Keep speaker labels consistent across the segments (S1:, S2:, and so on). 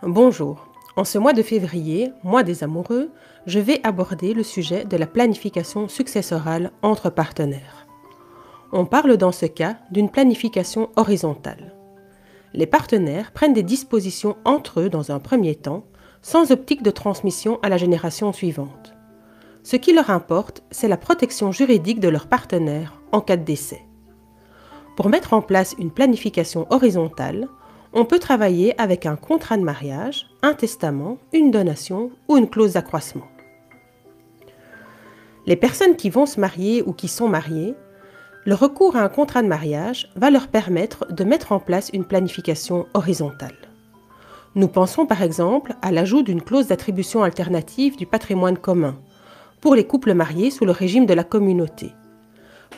S1: Bonjour, en ce mois de février, mois des amoureux, je vais aborder le sujet de la planification successorale entre partenaires. On parle dans ce cas d'une planification horizontale. Les partenaires prennent des dispositions entre eux dans un premier temps, sans optique de transmission à la génération suivante. Ce qui leur importe, c'est la protection juridique de leur partenaire en cas de décès. Pour mettre en place une planification horizontale, on peut travailler avec un contrat de mariage, un testament, une donation ou une clause d'accroissement. Les personnes qui vont se marier ou qui sont mariées, le recours à un contrat de mariage va leur permettre de mettre en place une planification horizontale. Nous pensons par exemple à l'ajout d'une clause d'attribution alternative du patrimoine commun pour les couples mariés sous le régime de la communauté.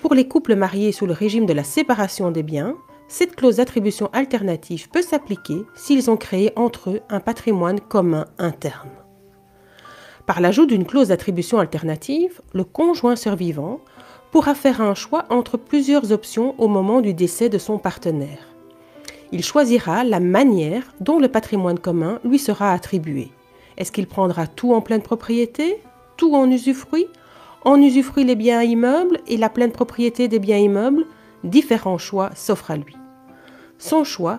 S1: Pour les couples mariés sous le régime de la séparation des biens, cette clause d'attribution alternative peut s'appliquer s'ils ont créé entre eux un patrimoine commun interne. Par l'ajout d'une clause d'attribution alternative, le conjoint survivant pourra faire un choix entre plusieurs options au moment du décès de son partenaire. Il choisira la manière dont le patrimoine commun lui sera attribué. Est-ce qu'il prendra tout en pleine propriété, tout en usufruit les biens immeubles et la pleine propriété des biens immeubles? Différents choix s'offrent à lui. Son choix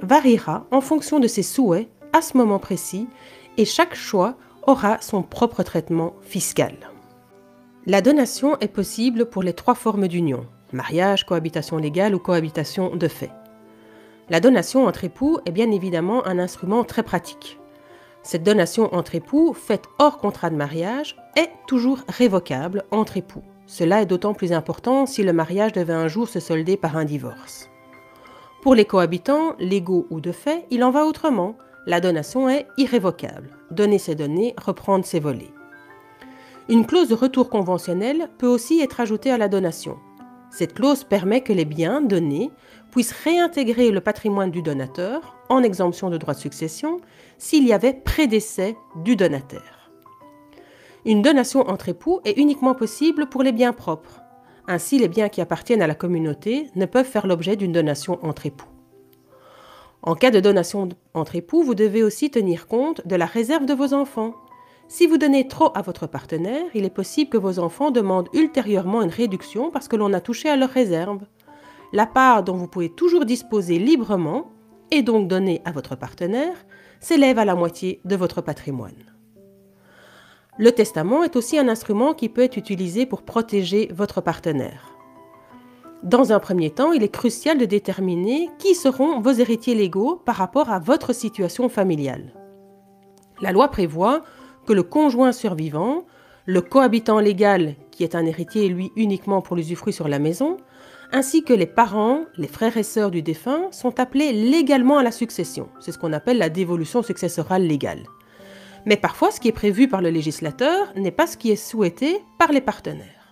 S1: variera en fonction de ses souhaits à ce moment précis et chaque choix aura son propre traitement fiscal. La donation est possible pour les 3 formes d'union: mariage, cohabitation légale ou cohabitation de fait. La donation entre époux est bien évidemment un instrument très pratique. Cette donation entre époux, faite hors contrat de mariage, est toujours révocable entre époux. Cela est d'autant plus important si le mariage devait un jour se solder par un divorce. Pour les cohabitants, légaux ou de fait, il en va autrement. La donation est irrévocable. Donner c'est donner, reprendre c'est voler. Une clause de retour conventionnelle peut aussi être ajoutée à la donation. Cette clause permet que les biens donnés puissent réintégrer le patrimoine du donateur, en exemption de droits de succession, s'il y avait prédécès du donataire. Une donation entre époux est uniquement possible pour les biens propres. Ainsi, les biens qui appartiennent à la communauté ne peuvent faire l'objet d'une donation entre époux. En cas de donation entre époux, vous devez aussi tenir compte de la réserve de vos enfants. Si vous donnez trop à votre partenaire, il est possible que vos enfants demandent ultérieurement une réduction parce que l'on a touché à leur réserve. La part dont vous pouvez toujours disposer librement, et donc donner à votre partenaire, s'élève à la moitié de votre patrimoine. Le testament est aussi un instrument qui peut être utilisé pour protéger votre partenaire. Dans un premier temps, il est crucial de déterminer qui seront vos héritiers légaux par rapport à votre situation familiale. La loi prévoit que le conjoint survivant, le cohabitant légal qui est un héritier lui uniquement pour l'usufruit sur la maison, ainsi que les parents, les frères et sœurs du défunt sont appelés légalement à la succession. C'est ce qu'on appelle la dévolution successorale légale. Mais parfois, ce qui est prévu par le législateur n'est pas ce qui est souhaité par les partenaires.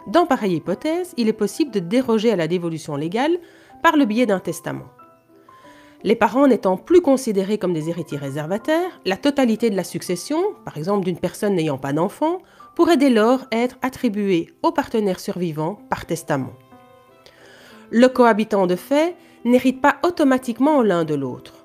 S1: Dans pareille hypothèse, il est possible de déroger à la dévolution légale par le biais d'un testament. Les parents n'étant plus considérés comme des héritiers réservataires, la totalité de la succession, par exemple d'une personne n'ayant pas d'enfant, pourrait dès lors être attribuée au partenaire survivant par testament. Le cohabitant de fait n'hérite pas automatiquement l'un de l'autre.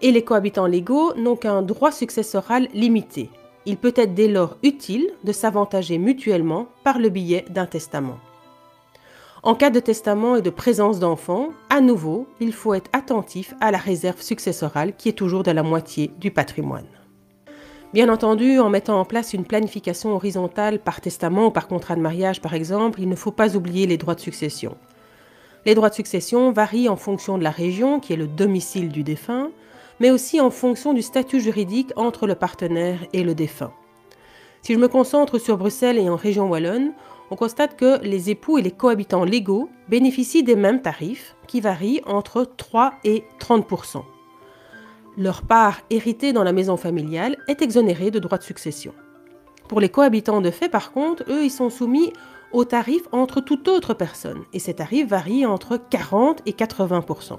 S1: Et les cohabitants légaux n'ont qu'un droit successoral limité. Il peut être dès lors utile de s'avantager mutuellement par le biais d'un testament. En cas de testament et de présence d'enfants, à nouveau, il faut être attentif à la réserve successorale qui est toujours de la moitié du patrimoine. Bien entendu, en mettant en place une planification horizontale par testament ou par contrat de mariage par exemple, il ne faut pas oublier les droits de succession. Les droits de succession varient en fonction de la région qui est le domicile du défunt, mais aussi en fonction du statut juridique entre le partenaire et le défunt. Si je me concentre sur Bruxelles et en région wallonne, on constate que les époux et les cohabitants légaux bénéficient des mêmes tarifs qui varient entre 3 et 30%. Leur part héritée dans la maison familiale est exonérée de droits de succession. Pour les cohabitants de fait, par contre, eux, ils sont soumis aux tarifs entre toute autre personne, et ces tarifs varient entre 40 et 80%.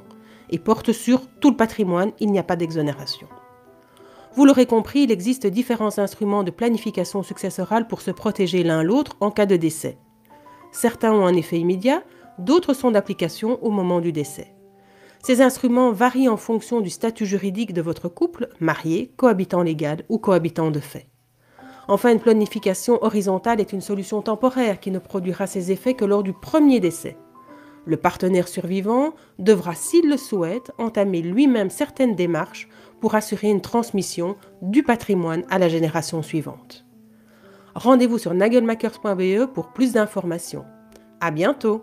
S1: Et porte sur tout le patrimoine, il n'y a pas d'exonération. Vous l'aurez compris, il existe différents instruments de planification successorale pour se protéger l'un l'autre en cas de décès. Certains ont un effet immédiat, d'autres sont d'application au moment du décès. Ces instruments varient en fonction du statut juridique de votre couple, marié, cohabitant légal ou cohabitant de fait. Enfin, une planification horizontale est une solution temporaire qui ne produira ses effets que lors du premier décès. Le partenaire survivant devra, s'il le souhaite, entamer lui-même certaines démarches pour assurer une transmission du patrimoine à la génération suivante. Rendez-vous sur nagelmakers.be pour plus d'informations. À bientôt!